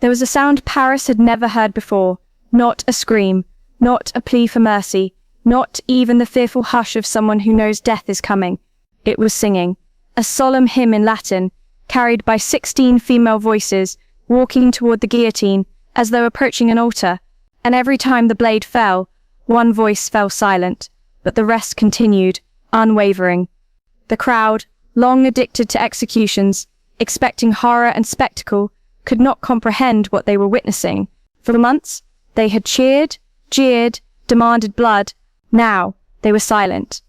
There was a sound Paris had never heard before, not a scream, not a plea for mercy, not even the fearful hush of someone who knows death is coming. It was singing, a solemn hymn in Latin, carried by 16 female voices, walking toward the guillotine as though approaching an altar, and every time the blade fell, one voice fell silent, but the rest continued, unwavering. The crowd, long addicted to executions, expecting horror and spectacle, could not comprehend what they were witnessing. For months, they had cheered, jeered, demanded blood. Now, they were silent.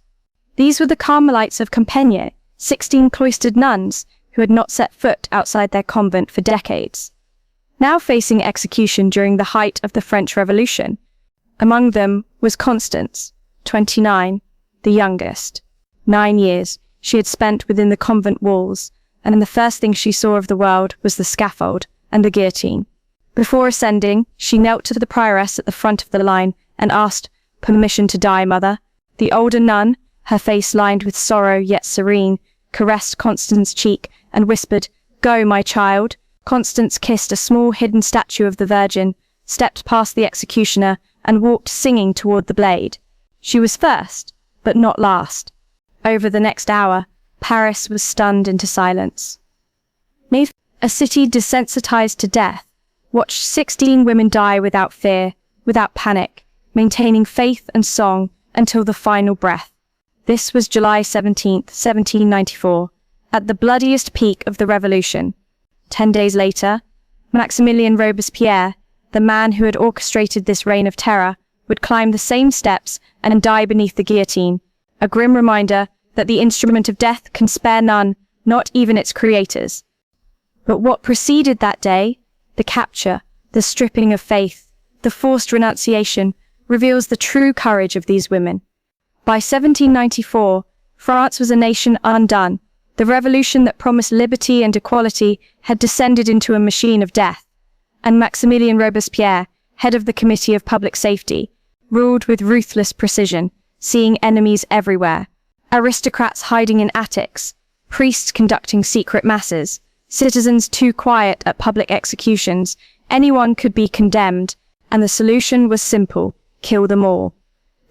These were the Carmelites of Compiègne, 16 cloistered nuns who had not set foot outside their convent for decades, now facing execution during the height of the French Revolution. Among them was Constance, 29, the youngest. 9 years she had spent within the convent walls, and the first thing she saw of the world was the scaffold and the guillotine. Before ascending, she knelt to the prioress at the front of the line and asked, "Permission to die, mother?" The older nun, her face lined with sorrow yet serene, caressed Constance's cheek and whispered, "Go, my child." Constance kissed a small hidden statue of the Virgin, stepped past the executioner, and walked singing toward the blade. She was first, but not last. Over the next hour, Paris was stunned into silence. A city desensitized to death, watched 16 women die without fear, without panic, maintaining faith and song until the final breath. This was July 17th, 1794, at the bloodiest peak of the Revolution. 10 days later, Maximilien Robespierre, the man who had orchestrated this reign of terror, would climb the same steps and die beneath the guillotine, a grim reminder that the instrument of death can spare none, not even its creators. But what preceded that day, the capture, the stripping of faith, the forced renunciation, reveals the true courage of these women. By 1794, France was a nation undone. The revolution that promised liberty and equality had descended into a machine of death, and Maximilien Robespierre, head of the Committee of Public Safety, ruled with ruthless precision, seeing enemies everywhere. Aristocrats hiding in attics, priests conducting secret masses, citizens too quiet at public executions. Anyone could be condemned, and the solution was simple: kill them all.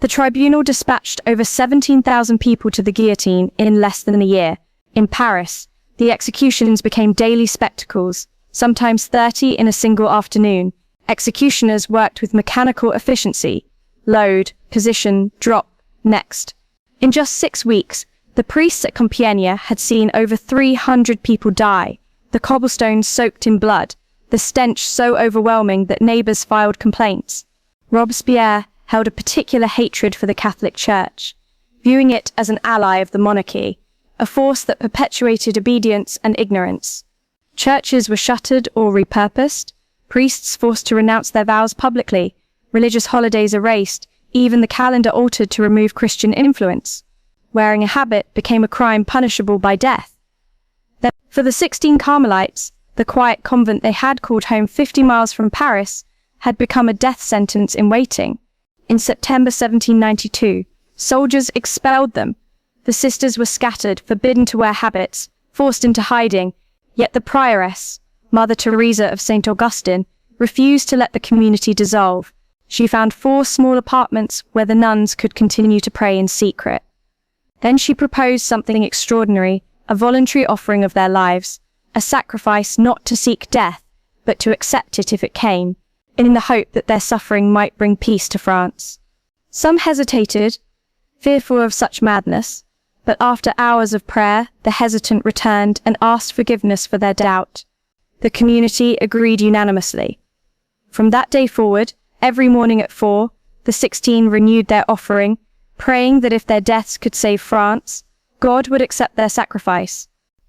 The tribunal dispatched over 17,000 people to the guillotine in less than a year. In Paris, the executions became daily spectacles, sometimes 30 in a single afternoon. Executioners worked with mechanical efficiency: load, position, drop, next. In just 6 weeks, the priests at Compiègne had seen over 300 people die, the cobblestones soaked in blood, the stench so overwhelming that neighbors filed complaints. Robespierre held a particular hatred for the Catholic Church, viewing it as an ally of the monarchy, a force that perpetuated obedience and ignorance. Churches were shuttered or repurposed, priests forced to renounce their vows publicly, religious holidays erased, even the calendar altered to remove Christian influence. Wearing a habit became a crime punishable by death. Then, for the 16 Carmelites, the quiet convent they had called home 50 miles from Paris had become a death sentence in waiting. In September 1792, soldiers expelled them. The sisters were scattered, forbidden to wear habits, forced into hiding, yet the prioress, Mother Teresa of St. Augustine, refused to let the community dissolve. She found 4 small apartments where the nuns could continue to pray in secret. Then she proposed something extraordinary, a voluntary offering of their lives, a sacrifice not to seek death, but to accept it if it came, in the hope that their suffering might bring peace to France. Some hesitated, fearful of such madness, but after hours of prayer, the hesitant returned and asked forgiveness for their doubt. The community agreed unanimously. From that day forward, every morning at 4, the 16 renewed their offering, praying that if their deaths could save France, God would accept their sacrifice.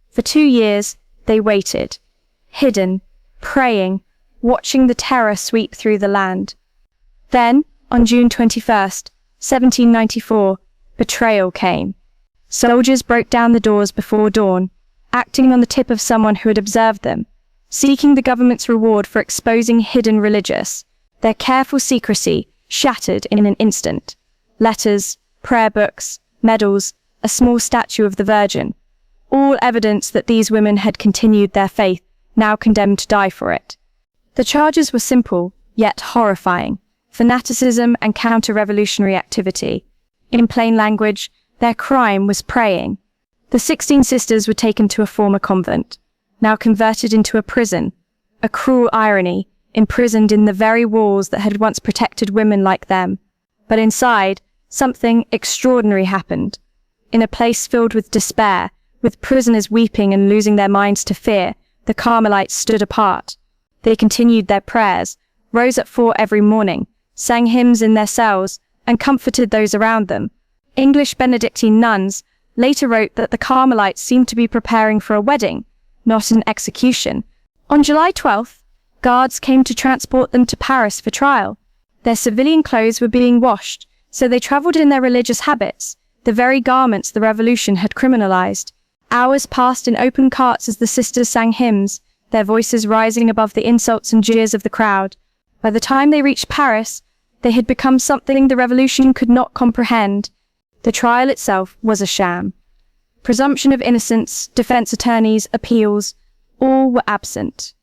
For 2 years, they waited, hidden, praying, watching the terror sweep through the land. Then, on June 21st, 1794, betrayal came. Soldiers broke down the doors before dawn, acting on the tip of someone who had observed them, seeking the government's reward for exposing hidden religious. Their careful secrecy shattered in an instant. Letters, prayer books, medals, a small statue of the Virgin, all evidence that these women had continued their faith, now condemned to die for it. The charges were simple, yet horrifying: fanaticism and counter-revolutionary activity. In plain language, their crime was praying. The 16 sisters were taken to a former convent, now converted into a prison. A cruel irony, imprisoned in the very walls that had once protected women like them. But inside, something extraordinary happened. In a place filled with despair, with prisoners weeping and losing their minds to fear, the Carmelites stood apart. They continued their prayers, rose at 4 every morning, sang hymns in their cells, and comforted those around them. English Benedictine nuns later wrote that the Carmelites seemed to be preparing for a wedding, not an execution. On July 12th, guards came to transport them to Paris for trial. Their civilian clothes were being washed, so they traveled in their religious habits, the very garments the revolution had criminalized. Hours passed in open carts as the sisters sang hymns, their voices rising above the insults and jeers of the crowd. By the time they reached Paris, they had become something the revolution could not comprehend. The trial itself was a sham. Presumption of innocence, defense attorneys, appeals, all were absent.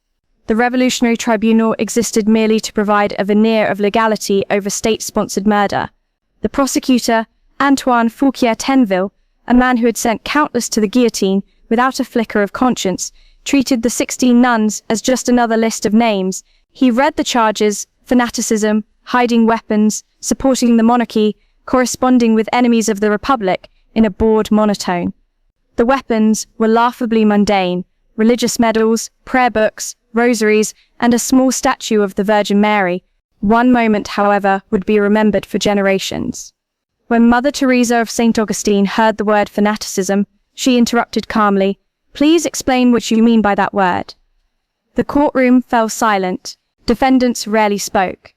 The Revolutionary Tribunal existed merely to provide a veneer of legality over state-sponsored murder. The prosecutor, Antoine Fouquier-Tinville, a man who had sent countless to the guillotine without a flicker of conscience, treated the 16 nuns as just another list of names. He read the charges: fanaticism, hiding weapons, supporting the monarchy, corresponding with enemies of the Republic, in a bored monotone. The weapons were laughably mundane: religious medals, prayer books, rosaries, and a small statue of the Virgin Mary. One moment, however, would be remembered for generations. When Mother Teresa of St. Augustine heard the word fanaticism, she interrupted calmly, "Please explain what you mean by that word." The courtroom fell silent. Defendants rarely spoke.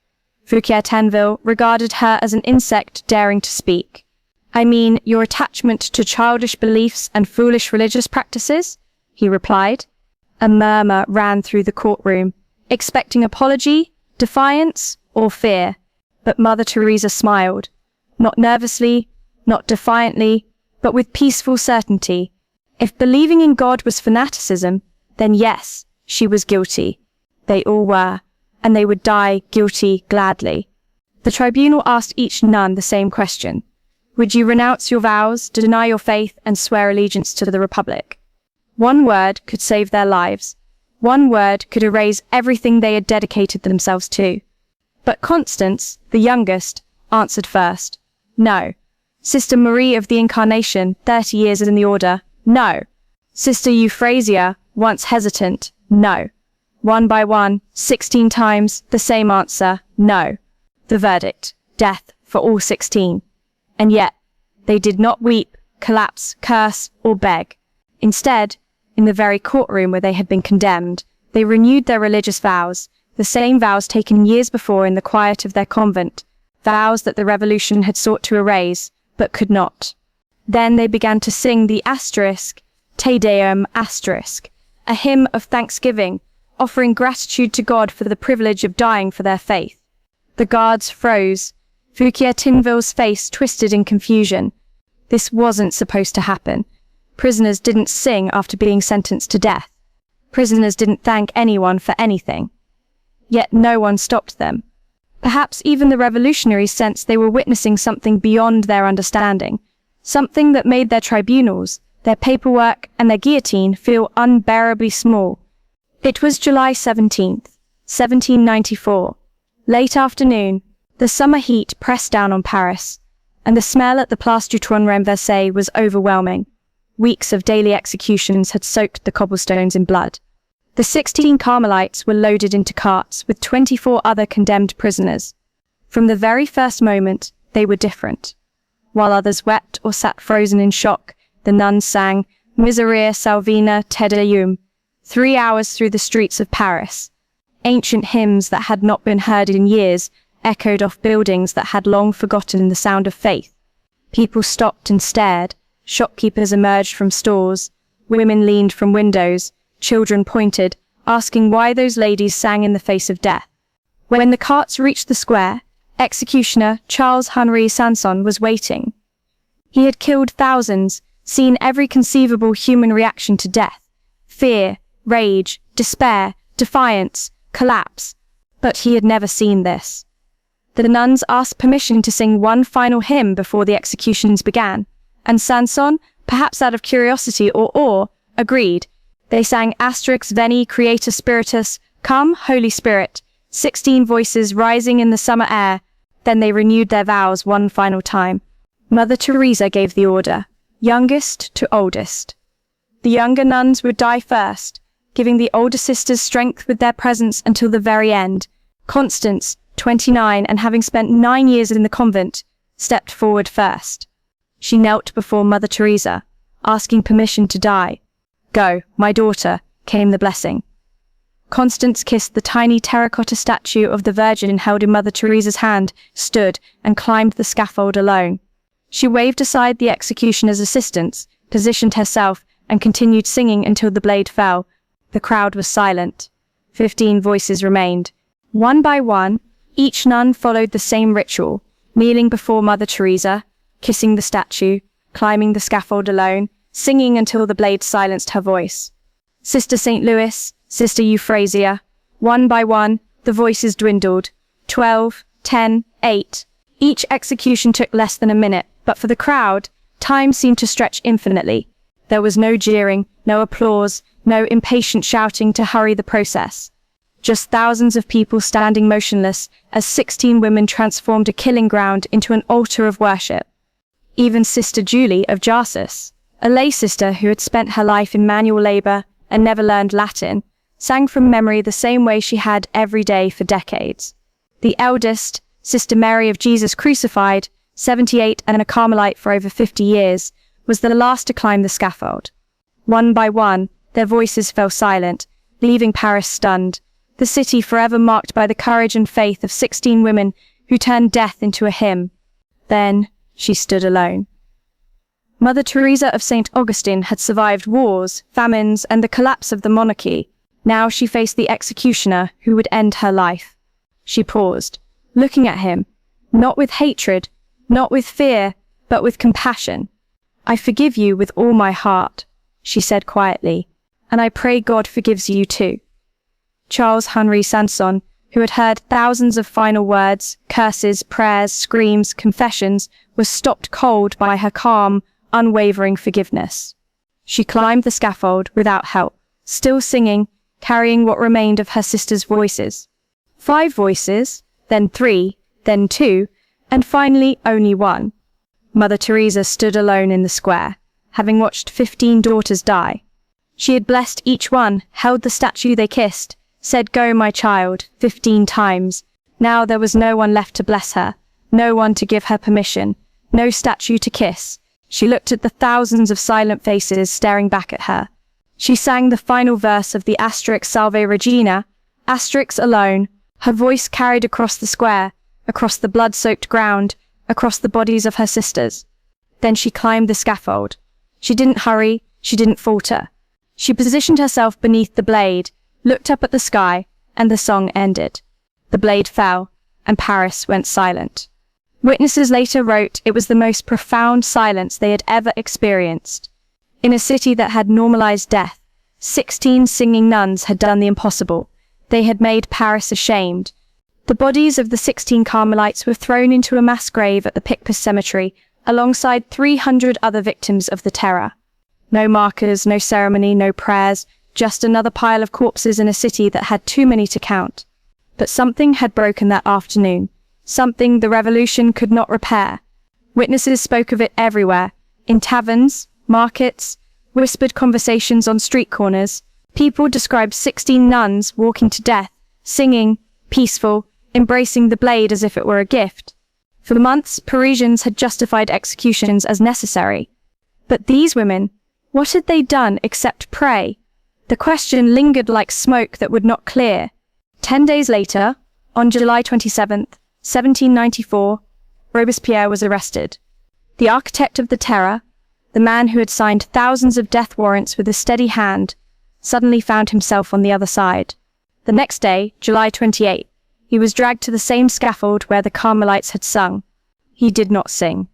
Fouquier-Tinville regarded her as an insect daring to speak. "I mean, your attachment to childish beliefs and foolish religious practices," he replied. A murmur ran through the courtroom, expecting apology, defiance, or fear. But Mother Teresa smiled, not nervously, not defiantly, but with peaceful certainty. If believing in God was fanaticism, then yes, she was guilty. They all were, and they would die guilty gladly. The tribunal asked each nun the same question: would you renounce your vows, deny your faith, and swear allegiance to the Republic? One word could save their lives. One word could erase everything they had dedicated themselves to. But Constance, the youngest, answered first. No. Sister Marie of the Incarnation, 30 years in the order, no. Sister Euphrasia, once hesitant, no. One by one, 16 times, the same answer, no. The verdict, death for all 16. And yet, they did not weep, collapse, curse, or beg. Instead, in the very courtroom where they had been condemned, they renewed their religious vows, the same vows taken years before in the quiet of their convent, vows that the revolution had sought to erase, but could not. Then they began to sing the asterisk, Te Deum asterisk, a hymn of thanksgiving, offering gratitude to God for the privilege of dying for their faith. The guards froze. Fouquier-Tinville's face twisted in confusion. This wasn't supposed to happen. Prisoners didn't sing after being sentenced to death. Prisoners didn't thank anyone for anything. Yet no one stopped them. Perhaps even the revolutionaries sensed they were witnessing something beyond their understanding, something that made their tribunals, their paperwork, and their guillotine feel unbearably small. It was July 17th, 1794. Late afternoon, the summer heat pressed down on Paris, and the smell at the Place du Trône Renversé was overwhelming. Weeks of daily executions had soaked the cobblestones in blood. The 16 Carmelites were loaded into carts with 24 other condemned prisoners. From the very first moment, they were different. While others wept or sat frozen in shock, the nuns sang Miserere Salvina Te Deum 3 hours through the streets of Paris. Ancient hymns that had not been heard in years echoed off buildings that had long forgotten the sound of faith. People stopped and stared. Shopkeepers emerged from stores. Women leaned from windows. Children pointed, asking why those ladies sang in the face of death. When the carts reached the square, executioner Charles-Henri Sanson was waiting. He had killed thousands, seen every conceivable human reaction to death: fear, rage, despair, defiance, collapse. But he had never seen this. The nuns asked permission to sing one final hymn before the executions began, and Samson, perhaps out of curiosity or awe, agreed. They sang Asterix Veni Creator Spiritus, Come, Holy Spirit, 16 voices rising in the summer air. Then they renewed their vows one final time. Mother Teresa gave the order, youngest to oldest. The younger nuns would die first, giving the older sisters strength with their presence until the very end. Constance, 29 and having spent 9 years in the convent, stepped forward first. She knelt before Mother Teresa, asking permission to die. Go, my daughter, came the blessing. Constance kissed the tiny terracotta statue of the Virgin held in Mother Teresa's hand, stood, and climbed the scaffold alone. She waved aside the executioner's assistants, positioned herself, and continued singing until the blade fell. The crowd was silent. 15 voices remained. One by one, each nun followed the same ritual, kneeling before Mother Teresa, kissing the statue, climbing the scaffold alone, singing until the blade silenced her voice. Sister St. Louis, Sister Euphrasia. One by one, the voices dwindled. 12, 10, 8. Each execution took less than a minute, but for the crowd, time seemed to stretch infinitely. There was no jeering, no applause, no impatient shouting to hurry the process. Just thousands of people standing motionless as 16 women transformed a killing ground into an altar of worship. Even Sister Julie of Jarsus, a lay sister who had spent her life in manual labor and never learned Latin, sang from memory the same way she had every day for decades. The eldest, Sister Mary of Jesus Crucified, 78 and a Carmelite for over 50 years, was the last to climb the scaffold. One by one, their voices fell silent, leaving Paris stunned, the city forever marked by the courage and faith of 16 women who turned death into a hymn. Then, she stood alone. Mother Teresa of St. Augustine had survived wars, famines, and the collapse of the monarchy. Now she faced the executioner who would end her life. She paused, looking at him, not with hatred, not with fear, but with compassion. I forgive you with all my heart, she said quietly, and I pray God forgives you too. Charles Henri Sanson, who had heard thousands of final words, curses, prayers, screams, confessions, was stopped cold by her calm, unwavering forgiveness. She climbed the scaffold without help, still singing, carrying what remained of her sisters' voices. 5 voices, then 3, then 2, and finally only 1. Mother Teresa stood alone in the square, having watched 15 daughters die. She had blessed each one, held the statue they kissed, said, "Go, my child," 15 times. Now there was no one left to bless her, no one to give her permission, no statue to kiss. She looked at the thousands of silent faces staring back at her. She sang the final verse of the Asterix Salve Regina, Asterix alone, her voice carried across the square, across the blood-soaked ground, across the bodies of her sisters. Then she climbed the scaffold. She didn't hurry, she didn't falter. She positioned herself beneath the blade, looked up at the sky, and the song ended. The blade fell, and Paris went silent. Witnesses later wrote it was the most profound silence they had ever experienced. In a city that had normalized death, 16 singing nuns had done the impossible. They had made Paris ashamed. The bodies of the 16 Carmelites were thrown into a mass grave at the Picpus Cemetery, alongside 300 other victims of the terror. No markers, no ceremony, no prayers, just another pile of corpses in a city that had too many to count. But something had broken that afternoon, something the revolution could not repair. Witnesses spoke of it everywhere, in taverns, markets, whispered conversations on street corners. People described 16 nuns walking to death, singing, peaceful, embracing the blade as if it were a gift. For months, Parisians had justified executions as necessary. But these women, what had they done except pray? The question lingered like smoke that would not clear. 10 days later, on July 27, 1794, Robespierre was arrested. The architect of the terror, the man who had signed thousands of death warrants with a steady hand, suddenly found himself on the other side. The next day, July 28, he was dragged to the same scaffold where the Carmelites had sung. He did not sing.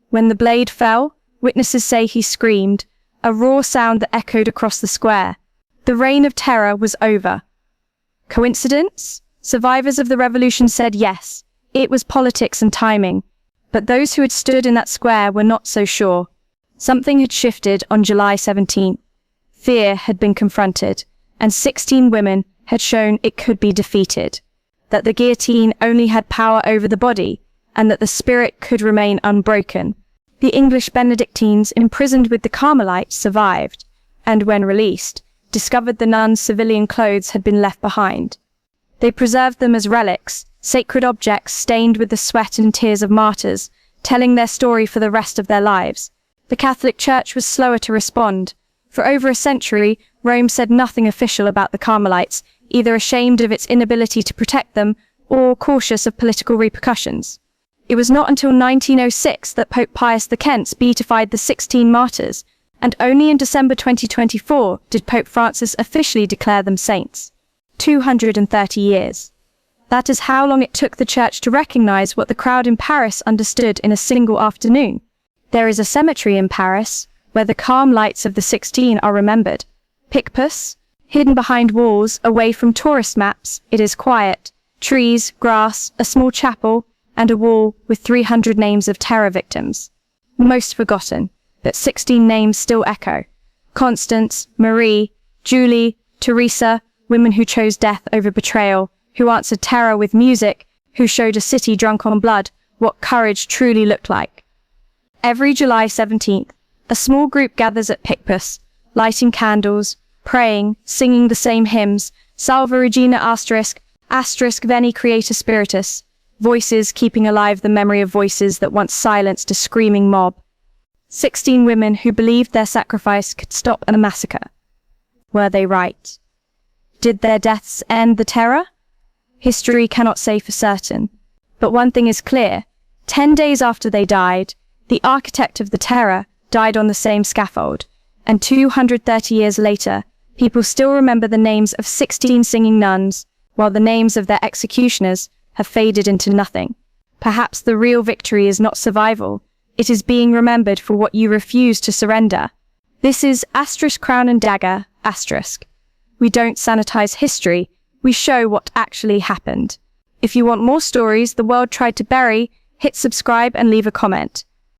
When the blade fell, witnesses say he screamed, a raw sound that echoed across the square. The reign of terror was over. Coincidence? Survivors of the revolution said yes, it was politics and timing. But those who had stood in that square were not so sure. Something had shifted on July 17th. Fear had been confronted, and 16 women had shown it could be defeated. That the guillotine only had power over the body, and that the spirit could remain unbroken. The English Benedictines imprisoned with the Carmelites survived, and when released, discovered the nuns' civilian clothes had been left behind. They preserved them as relics, sacred objects stained with the sweat and tears of martyrs, telling their story for the rest of their lives. The Catholic Church was slower to respond. For over a century, Rome said nothing official about the Carmelites, either ashamed of its inability to protect them or cautious of political repercussions. It was not until 1906 that Pope Pius X beatified the 16 martyrs, and only in December 2024 did Pope Francis officially declare them saints. 230 years. That is how long it took the Church to recognize what the crowd in Paris understood in a single afternoon. There is a cemetery in Paris where the Carmelites of the 16 are remembered. Picpus, hidden behind walls, away from tourist maps, it is quiet. Trees, grass, a small chapel, and a wall with 300 names of terror victims. Most forgotten, but 16 names still echo. Constance, Marie, Julie, Teresa, women who chose death over betrayal, who answered terror with music, who showed a city drunk on blood what courage truly looked like. Every July 17th, a small group gathers at Picpus, lighting candles, praying, singing the same hymns, Salve Regina asterisk Veni Creator Spiritus, voices keeping alive the memory of voices that once silenced a screaming mob. 16 women who believed their sacrifice could stop a massacre. Were they right? Did their deaths end the terror? History cannot say for certain. But one thing is clear. 10 days after they died, the architect of the terror died on the same scaffold, and 230 years later, people still remember the names of 16 singing nuns, while the names of their executioners have faded into nothing. Perhaps the real victory is not survival, it is being remembered for what you refuse to surrender. This is *Crown and Dagger*. We don't sanitize history, we show what actually happened. If you want more stories the world tried to bury, hit subscribe and leave a comment.